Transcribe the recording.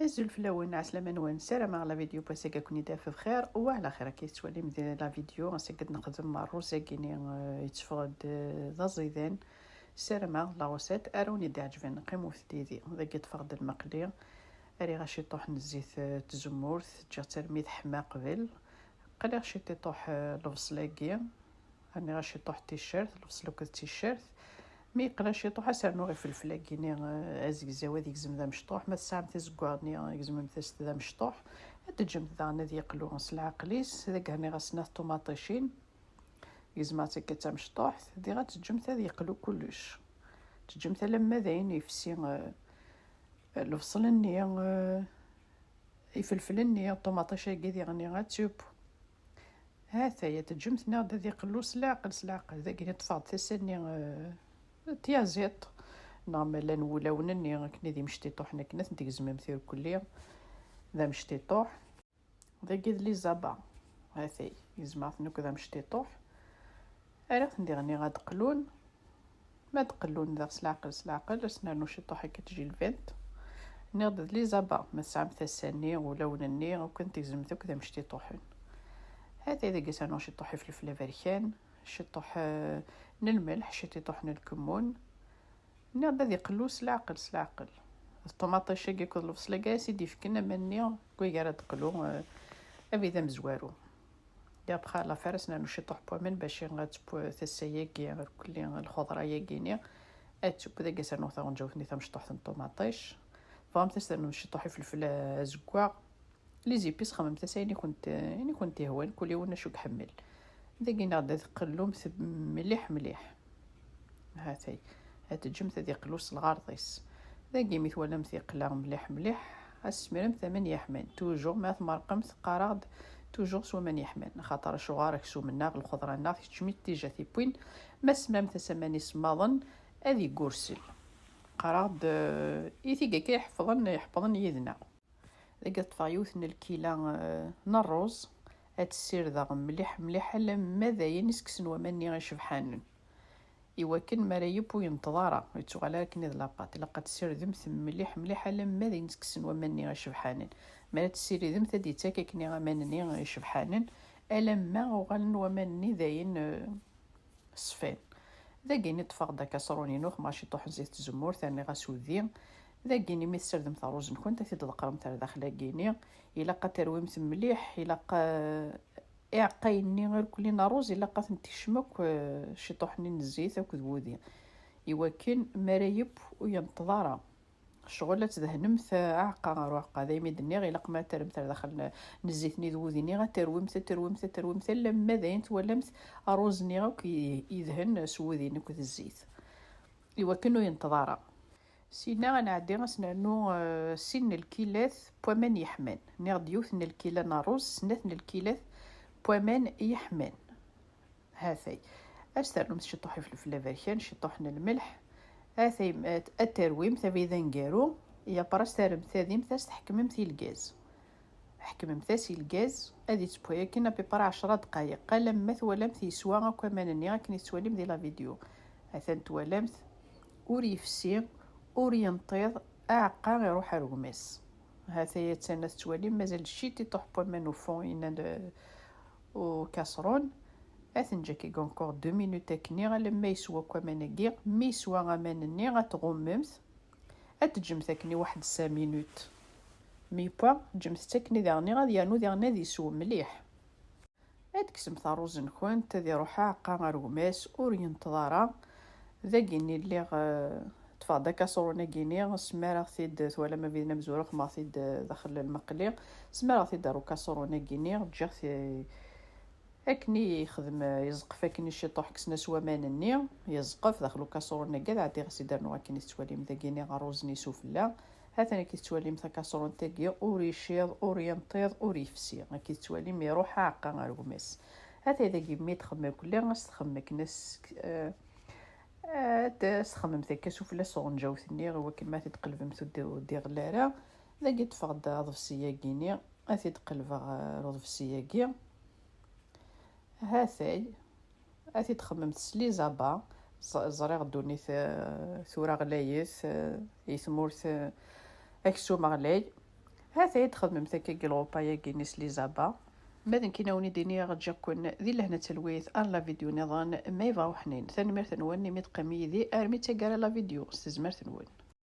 الزلفلاوين عسلامة نوان سلام على فيديو باسكا كوني دافع بخير وعلى خير كي تولي مدير لا فيديو غنسقد نخدم مع الروز كيني يتفقد ذا زيدان سلام لا روسيت اروني دي عجبني قيمو في ديدي ذاك يتفقد المقلي اري غاشي طوح نزيت تزمورت جا ترميد حما قبل قلي غاشي تطوح البصلاكي راني غاشي طوح تيشيرت البصلوك التيشيرت مي قلاش يطوح سرنو غير فلفله كيني ازكزاو هذيك زمدا مشطوح ما ساعه تزكوارني يزم متست ذا مشطوح تجم ذا نادي يقلو نصلع قليس ذاك هاني غسنا طوماطيشين يزمات كتا مشطوح دي غتجم ذا يقلو كلش تجم لما ذاين يفسي الفصل الني يفلفل الني الطوماطيش كي غني غاتوب هاتا هي تجم ثنا ذا يقلو سلاقل ذاك يطفى تسني تيازيط نعمل نولونني كني دي مشتي حنا كنا تنتجزم مثير كلية ذا مشتي طوح ذا قيد لي زابا هاثي يزمعثنو كذا مشتي طوح عرفت ندير غني غاد قلون ما تقلون ذا سلاقل سنانو شي طوح كي تجي الفنت نغد لي زابا ما سام ثساني ولونني وكنت تجزمتو كذا مشتي طوحين هاثي ذا قيسانو شي طوح في الفلافريكان شي طوح الملح شي طوح الكمون نغدا ذي قلو سلاقل الطوماطيش كي كل الفصل كاس يدي فكنا مني كوي غير تقلو ابي ذا مزوارو يا بخا لا فرسنا نو شي طوح بومن باش غاتبو تساياكي غير كل الخضره ياكيني اتو بدا كاسانو ثا نجاوتني ثا مشطوح الطوماطيش فهم تستنو شي طوحي فلفل زكوا لي زيبيس خمم تسايني كنت هوان كل يوم شو كحمل داكينا غدا تقلو مليح هاتي هتجمت ذي قلوس الغارضيس ذاكي مثولا مثيقلا مليح اسمرم 8 حمان توجو ما ثمرقمت قراض توجو سو 8 حمان خاطر شغارك سو منا الخضره ناف تشميت تيجا في بوين ما سمام ثماني سماضن هذي قرسل قراض ايثيكا كي يحفظن يذنا ذاك طفايوث الكيلا نروز هتسير ذا مليح لما ذا ينسكسن ومني غيشبحانن يوكن مريب وينتظارا يتغالا كني ذلاقات لقد تسير ذمث مليح لما ذي نسكسن ومني غيشبحانن ما تسير ذمث دي تاكا كني غمانني غيشبحانن ألما وغالن ومني ذاين صفين ذا كيني طفاق دا كاسروني نوخ ماشي طوح زيت الزمور ثاني غاسو ذي ذا كيني مي تسير ذمث روز نكون تثي تذكرم تاع داخل كيني إلا ترويمث مليح إلا اعقيني غير كل ناروز الا قات تشمك شي طحني الزيت اكد وودي يوكن مريب وينتظارا شغل تدهنم اعقا روحقا دايما دني غير لقما ترمت داخل نزيتني ذوديني غترومت لما ذاين تولمت اروزني غاك يدهن سوديني كد الزيت يوكنو ينتظارا سينا غنعدي غسنانو سن الكيلاث بومن يحمن نغد يوثن الكيلا ناروز سنثن الكيلاث بومان يحمن هاثي استرنم شي طوحي في الفلافريكان شي طوحن الملح هاثي الترويم ثبي ذنقارو يا براسترم ثاديم ثاس تحكمم في الغاز حكمم ثاسي الغاز ادي تبويا كنا بيبرا 10 دقائق قال لما ثولمت يسوا كمان اني راكني تسولم دي لا فيديو هاثن تولمت اوريفسي اورينطيض اعقا يروح رغمس هاثي تسنى تولم مازال شي تطوح بومان وفون وكاسرون اثنجاكي كونكور 2 مينوت كني لما يسوى كمانكي مي يسوى غمانني غتغممت اتجمت كني 1 مينوت مي با جمت تكني داغني غادي يانو داغنا دي سو مليح اتكسم ثاروز نكون تدي روحا عقا غرغماس اورينتظارا ذاكيني اللي تفاضا كاسرونه كيني سمارا ثيد ولا ما بينا مزورخ ما ثيد داخل المقلي سمارا ثيد دارو كاسرونه كيني جات اكني يخدم يزقف اكني شي طوح كسنا سوا مانني يزقف داخلو كاسرونه كاع عادي غسي دارنو كاين تسوالي مذاكيني غروزني سفلا هاتني كي تسوالي مثلا كاسرون تاكي اوريشيض اورينطيض اوريفسي كي تسوالي مي روح عقا غرغماس هذا اذا كي تخمم كلها غتخمك ناس تخمم ذاك سفلا صون جاوثني هو كما تتقلب مثل دي غلاره ذاك تفقد رضف سياكيني اثي تقلب رضف سياكي هاثي اثي تخمم تسلي زابا زريغ دوني ثورا غلايث يثمورث اكسو مغلاي هذا تخدم كي الغوبا يا كينيس لي زابا ماذا كيناوني ديني غتجاكون ذي لهنا تلويث لا فيديو نظام ما يبغاو حنين ثاني مرث نواني ميت قمي ذي ارمي تاكارا لا فيديو استزمرت نوان.